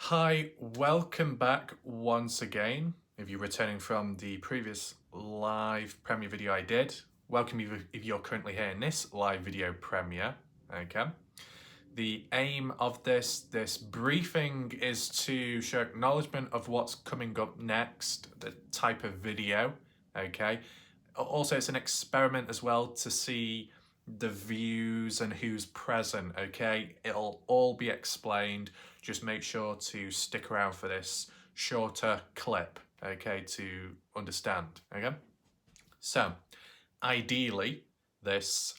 Hi, welcome back once again. If you're returning from the previous live premiere video I did, welcome if you're currently hearing this live video premiere, okay? The aim of this briefing is to show acknowledgement of what's coming up next, the type of video, okay? Also, it's an experiment as well to see the views and who's present, okay? It'll all be explained. Just make sure to stick around for this shorter clip, okay, to understand, okay? So, ideally, this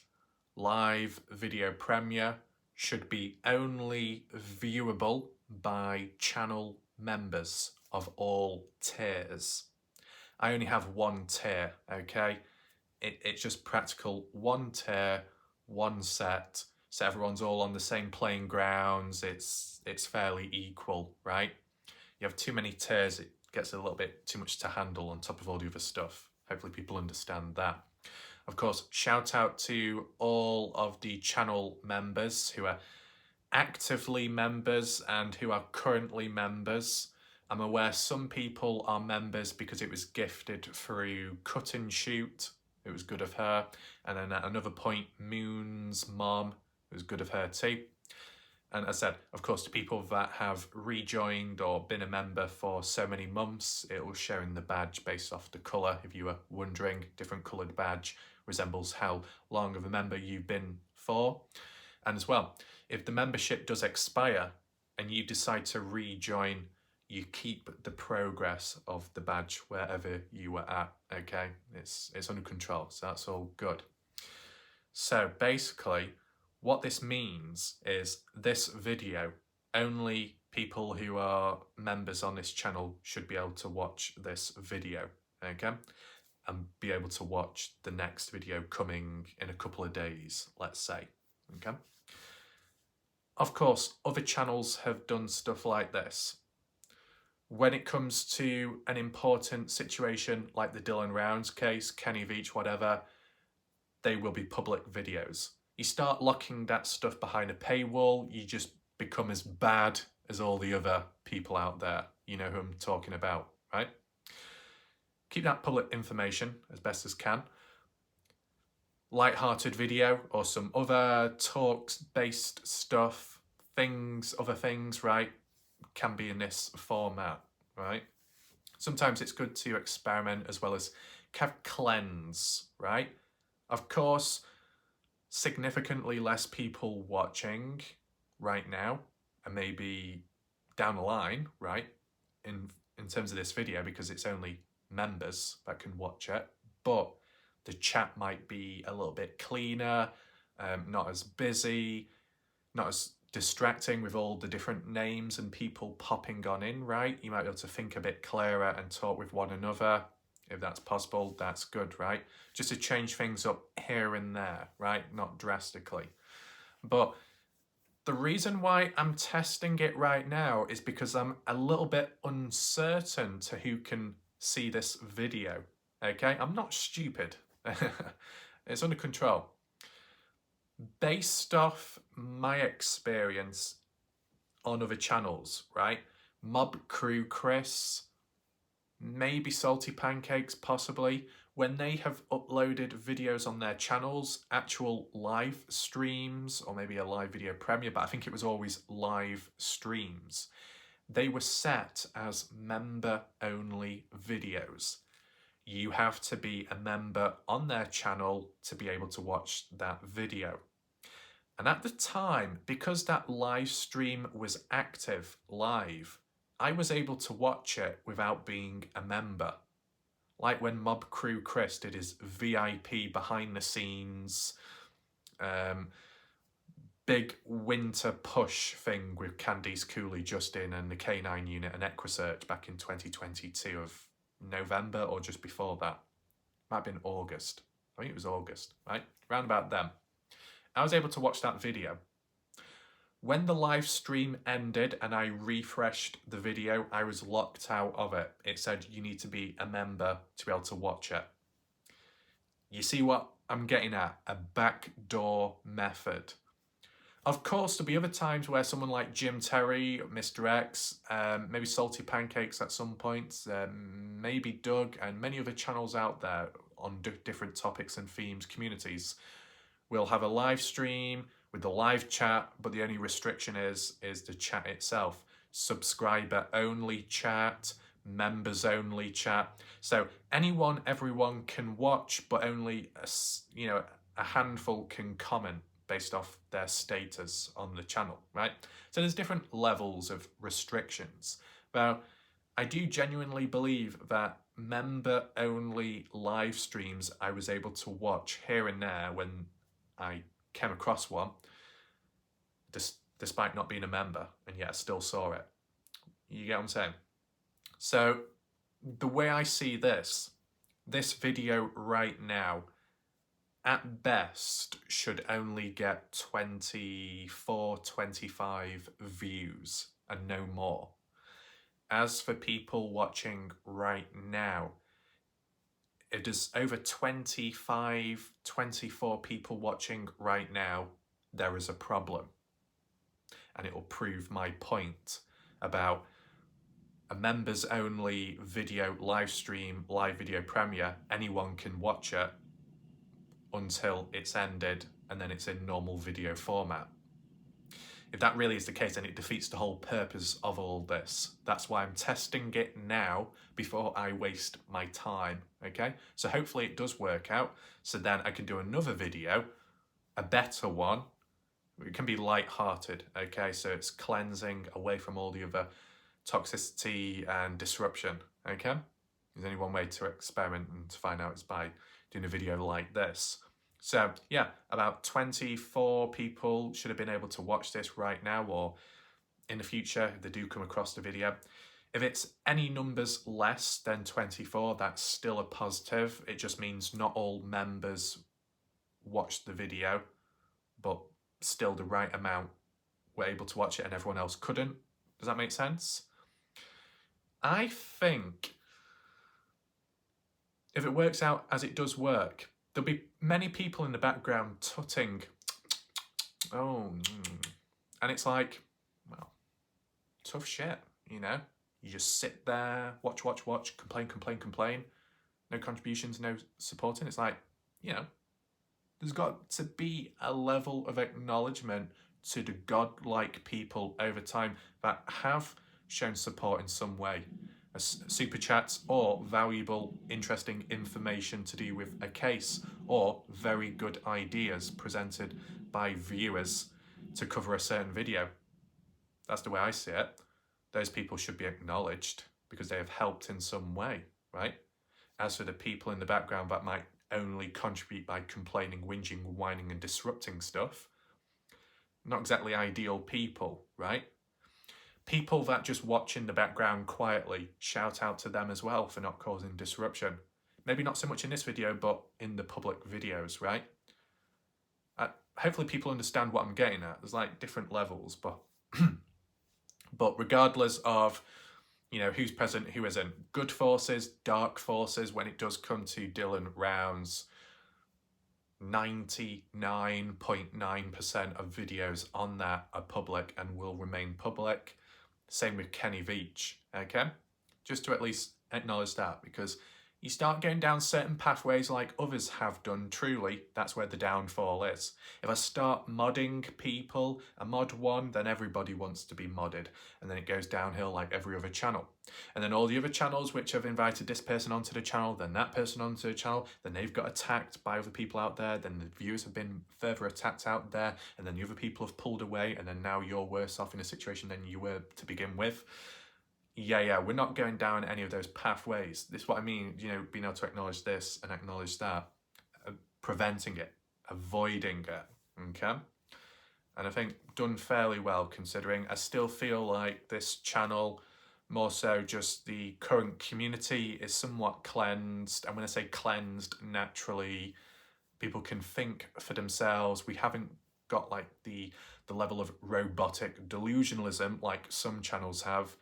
live video premiere should be only viewable by channel members of all tiers. I only have one tier, okay? It's just practical, one tier, one set, so everyone's all on the same playing grounds. It's fairly equal, right? You have too many tiers, it gets a little bit too much to handle on top of all the other stuff. Hopefully people understand that. Of course, shout out to all of the channel members who are actively members and who are currently members. I'm aware some people are members because it was gifted through Cut and Shoot. It was good of her. And then at another point, Moon's mom, it was good of her too. And as I said, of course, to people that have rejoined or been a member for so many months, it will show in the badge based off the colour. If you were wondering, different coloured badge resembles how long of a member you've been for. And as well, if the membership does expire and you decide to rejoin, you keep the progress of the badge wherever you were at, okay? It's under control, so that's all good. So basically, what this means is this video, only people who are members on this channel should be able to watch this video, okay? And be able to watch the next video coming in a couple of days, let's say, okay? Of course, other channels have done stuff like this. When it comes to an important situation like the Dylan Rounds case, Kenny Veach, whatever, they will be public videos. You start locking that stuff behind a paywall, you just become as bad as all the other people out there. You know who I'm talking about, right? Keep that public information as best as can. Light-hearted video or some other talks-based stuff, other things, right, can be in this format, right? Sometimes it's good to experiment as well as cleanse, right? Of course, significantly less people watching right now and maybe down the line, right, in terms of this video, because it's only members that can watch it, but the chat might be a little bit cleaner, not as busy, not as distracting with all the different names and people popping on in, right? You might be able to think a bit clearer and talk with one another. If that's possible, that's good, right? Just to change things up here and there, right? Not drastically. But the reason why I'm testing it right now is because I'm a little bit uncertain to who can see this video, okay? I'm not stupid. It's under control. Based off my experience on other channels, right? Mob Crew Chris, maybe Salty Pancakes possibly, when they have uploaded videos on their channels, actual live streams, or maybe a live video premiere, but I think it was always live streams, they were set as member-only videos. You have to be a member on their channel to be able to watch that video. And at the time, because that live stream was active live, I was able to watch it without being a member. Like when Mob Crew Chris did his VIP behind the scenes, big winter push thing with Candice Cooley, Justin and the K9 unit and Equisearch back in 2022 of November or just before that. Might have been August. I think it was August, right? Round about then. I was able to watch that video. When the live stream ended and I refreshed the video, I was locked out of it. It said you need to be a member to be able to watch it. You see what I'm getting at? A backdoor method. Of course, there'll be other times where someone like Jim Terry, Mr. X, maybe Salty Pancakes at some point, maybe Doug, and many other channels out there on different topics and themes, communities, will have a live stream with the live chat, but the only restriction is the chat itself. Subscriber only chat, members only chat. So everyone can watch, but only a handful can comment based off their status on the channel, right? So there's different levels of restrictions. Now, I do genuinely believe that member-only live streams I was able to watch here and there when I came across one, despite not being a member, and yet I still saw it. You get what I'm saying? So the way I see this video right now, at best, should only get 24, 25 views and no more. As for people watching right now, if there's over 25, 24 people watching right now, there is a problem. And it will prove my point about a members only video live stream, live video premiere. Anyone can watch it until it's ended, and then it's in normal video format. If that really is the case, then it defeats the whole purpose of all this. That's why I'm testing it now before I waste my time, okay? So hopefully it does work out, so then I can do another video, a better one. It can be light-hearted, okay? So it's cleansing away from all the other toxicity and disruption, okay? There's only one way to experiment and to find out, is by doing a video like this. So yeah, about 24 people should have been able to watch this right now, or in the future if they do come across the video. If it's any numbers less than 24, that's still a positive. It just means not all members watched the video, but still the right amount were able to watch it and everyone else couldn't. Does that make sense? I think if it works out as it does work, there'll be many people in the background tutting. And it's like, well, tough shit, you know? You just sit there, watch, complain. No contributions, no supporting. It's like, you know, there's got to be a level of acknowledgement to the godlike people over time that have shown support in some way. Super chats, or valuable, interesting information to do with a case, or very good ideas presented by viewers to cover a certain video. That's the way I see it. Those people should be acknowledged because they have helped in some way, right? As for the people in the background that might only contribute by complaining, whinging, whining and disrupting stuff, not exactly ideal people, right? People that just watch in the background quietly, shout out to them as well for not causing disruption. Maybe not so much in this video, but in the public videos, right? Hopefully people understand what I'm getting at. There's like different levels, but but regardless of, you know, who's present, who isn't, good forces, dark forces, when it does come to Dylan Rounds, 99.9% of videos on that are public and will remain public. Same with Kenny Veach, okay? Just to at least acknowledge that, because you start going down certain pathways like others have done, truly, that's where the downfall is. If I start modding people, a mod one, then everybody wants to be modded. And then it goes downhill like every other channel. And then all the other channels which have invited this person onto the channel, then that person onto the channel, then they've got attacked by other people out there, then the viewers have been further attacked out there, and then the other people have pulled away, and then now you're worse off in a situation than you were to begin with. Yeah, we're not going down any of those pathways. This is what I mean, you know, being able to acknowledge this and acknowledge that, preventing it, avoiding it, okay? And I think done fairly well, considering I still feel like this channel, more so just the current community, is somewhat cleansed. And when I say cleansed, naturally, people can think for themselves. We haven't got like the level of robotic delusionalism like some channels have,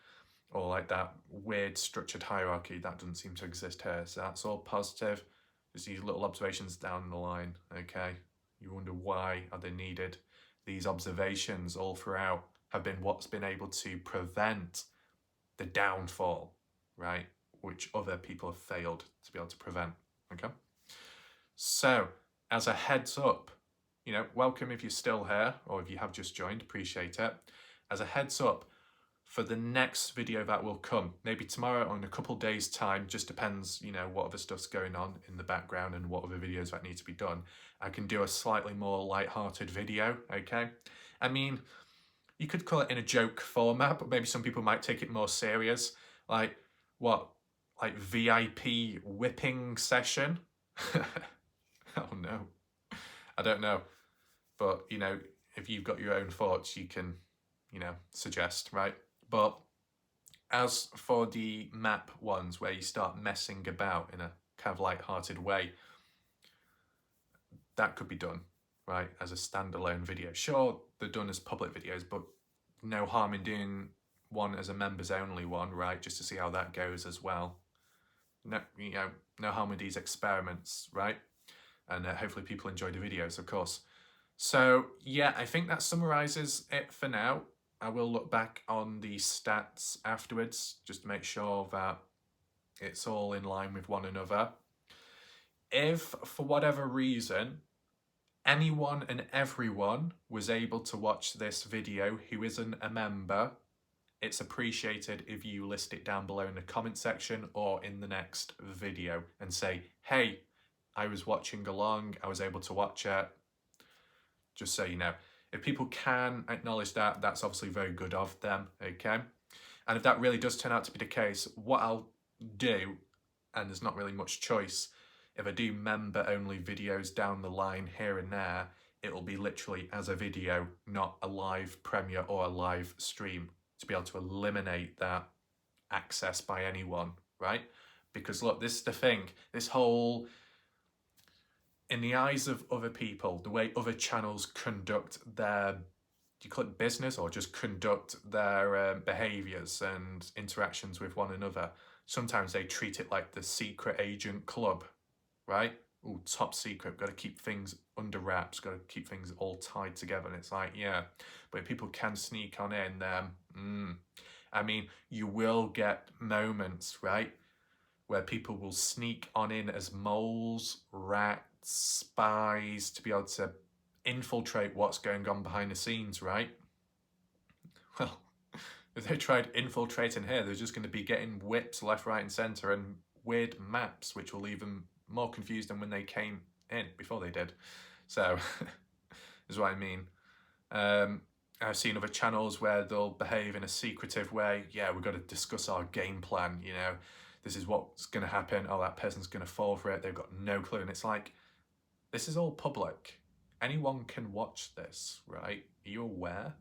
or like that weird structured hierarchy that doesn't seem to exist here. So that's all positive. Just these little observations down the line, okay? You wonder why are they needed. these observations all throughout have been what's been able to prevent the downfall, right? Which other people have failed to be able to prevent, okay? So, as a heads up, welcome if you're still here, or if you have just joined, appreciate it. As a heads up, for the next video that will come, maybe tomorrow or in a couple days time, just depends, what other stuff's going on in the background and what other videos that need to be done. I can do a slightly more light-hearted video, okay? I mean, you could call it in a joke format, but maybe some people might take it more serious. Like, what? Like VIP whipping session? Oh no. I don't know. But, if you've got your own thoughts, you can, suggest, right? But as for the map ones where you start messing about in a kind of light-hearted way, that could be done, right, as a standalone video. Sure, they're done as public videos, but no harm in doing one as a members only one, right, just to see how that goes as well. No, no harm with these experiments, right? And hopefully people enjoy the videos, of course. So yeah, I think that summarizes it for now. I will look back on the stats afterwards just to make sure that it's all in line with one another. If, for whatever reason, anyone and everyone was able to watch this video who isn't a member, it's appreciated if you list it down below in the comment section or in the next video and say, hey, I was watching along, I was able to watch it. Just so you know. If people can acknowledge that, that's obviously very good of them, okay? And if that really does turn out to be the case, what I'll do, and there's not really much choice, if I do member-only videos down the line here and there, it will be literally as a video, not a live premiere or a live stream, to be able to eliminate that access by anyone, right? Because look, this is the thing, this whole, in the eyes of other people, the way other channels conduct their, do you call it business, or just conduct their behaviours and interactions with one another, sometimes they treat it like the secret agent club, right? Ooh, top secret, got to keep things under wraps, got to keep things all tied together. And it's like, yeah, but if people can sneak on in, then, I mean, you will get moments, right, where people will sneak on in as moles, rats, spies, to be able to infiltrate what's going on behind the scenes, right? Well, if they tried infiltrating here, they're just going to be getting whips left, right and centre and weird maps, which will leave them more confused than when they came in, before they did. So, is what I mean. I've seen other channels where they'll behave in a secretive way. Yeah, we've got to discuss our game plan, this is what's going to happen. Oh, that person's going to fall for it. They've got no clue. And it's like, this is all public. Anyone can watch this, right? Are you aware?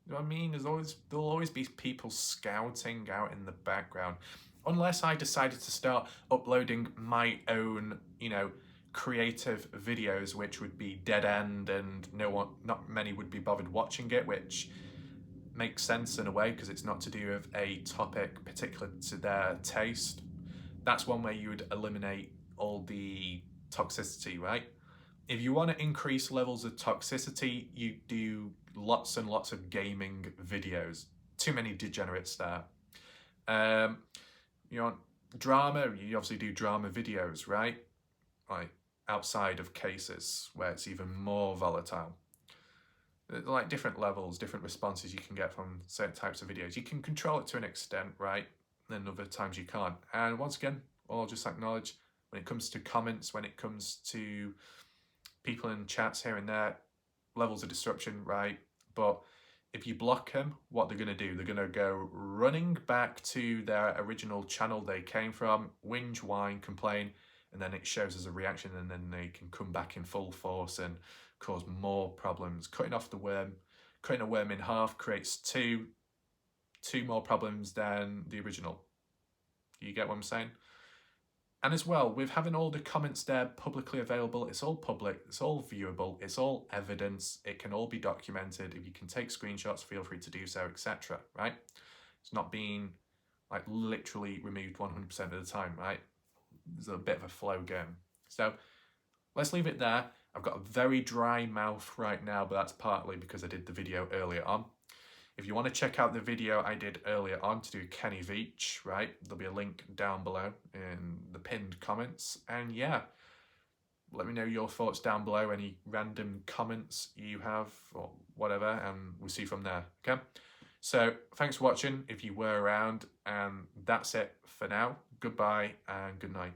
You know what I mean? There'll always be people scouting out in the background. Unless I decided to start uploading my own, creative videos, which would be dead end and not many would be bothered watching it, which makes sense in a way because it's not to do with a topic particular to their taste. That's one way you would eliminate all the toxicity, right? If you want to increase levels of toxicity, you do lots and lots of gaming videos. Too many degenerates there. Drama, you obviously do drama videos, right? Like outside of cases where it's even more volatile. Like different levels, different responses you can get from certain types of videos. You can control it to an extent, right? Then other times you can't. And once again, I'll just acknowledge, when it comes to comments, when it comes to people in chats here and there, levels of disruption, right? But if you block them, what they're going to do, they're going to go running back to their original channel they came from, whinge, whine, complain, and then it shows as a reaction, and then they can come back in full force and cause more problems. Cutting off the worm, cutting a worm in half creates two more problems than the original. You get what I'm saying? And as well, with having all the comments there publicly available, it's all public, it's all viewable, it's all evidence, it can all be documented. If you can take screenshots, feel free to do so, etc., right? It's not being like literally removed 100% of the time, right? There's a bit of a flow going. So let's leave it there. I've got a very dry mouth right now, but that's partly because I did the video earlier on. If you want to check out the video I did earlier on to do Kenny Veach, right, there'll be a link down below in the pinned comments. And yeah, let me know your thoughts down below, any random comments you have or whatever, and we'll see from there, okay? So thanks for watching if you were around, and that's it for now. Goodbye and good night.